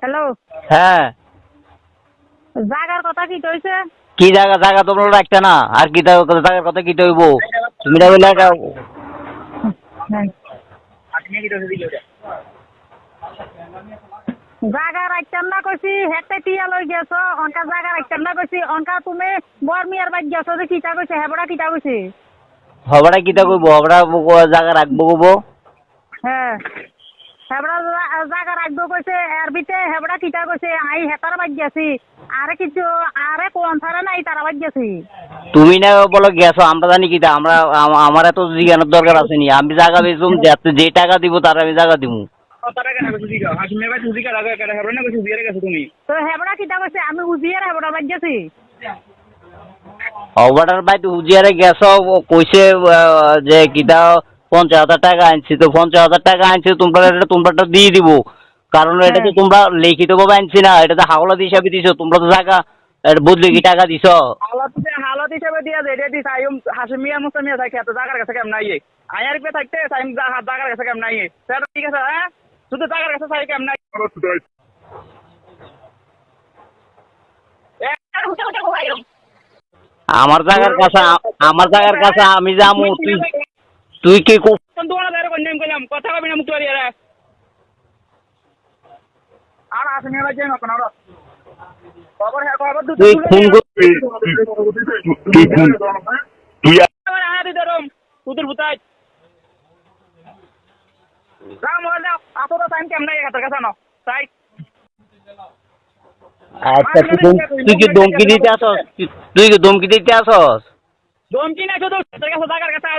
Hello, হ্যাঁ জাগার কথা কি কইছে? কি জায়গা জায়গা তোমরা রাখতে না আর কি জায়গার কথা কি হইব তুমি না বলে একটা জাগা রাখতাম না কইছি, হেতে টিয়া লই গেছো, অনকা জাগা রাখতাম না কইছি, অনকা তুমি বর মিয়ার বাইক গেছো যে কিটা কইছে, হেবড়া কিটা কইছে? হবড়া কিতা কইব হবড়া জায়গা রাখবো কইব হ্যাঁ, হেবড়া জাগা রাখবো কইছে, এর ভিতরে হেবড়া কিটা কইছে, আই হেতার বাইক গেছি, আরে কিছু আরে কোন ছাড়া নাই তারা বাইক গেছি। তুমি না বলো গেছো আমরা জানি কিতা আমরা আমার এত জিজ্ঞানোর দরকার আছে নি আমি জায়গা বেচুম যে টাকা দিব তার আমি জায়গা দিব তো হেবড়া কিটা কইছে, আমি উজিয়ার হেবড়া বাইক গেছি। হবড়ার বাইতে হুজিয়ারে গেছো কইছে যে কিতা 50,000 টাকা আনছি তো 50,000 টাকা আনছি তোমরা দিয়ে দিব কারণ এটা তো তোমরা লিখিত ভাবে আনছি না এটা তো হাওলাত হিসাবে দিছো তোমরা তো জায়গা এটা বদলে কি টাকা দিছো হালত হিসেবে দিয়া যে দিস আইম হাসমিয়া মুসমিয়া থাকে এত জায়গার কাছে কেমন নাই আয়ার পে থাকতে টাইম জায়গার কাছে কেমন নাই স্যার ঠিক আছে হ্যাঁ শুধু জায়গার কাছে থাকি কেমন নাই আমার জায়গার কাছে আমি যামু তুই কি কইলাম কথা কবি না মুক্তি রে আর হাসমিয়া বাজে না কোন খবর হ্যাঁ খবর তুই খুন তুই খুন তুই তুই ভুতাই রাম হলে আসো তো টাইম কেমন নাই কাছে কাছে না তাই আচ্ছা তুই কি ধমকি দিতে আসস তুই কি ধমকি দিতে আসস ধমকি না শুধু জায়গার কাছে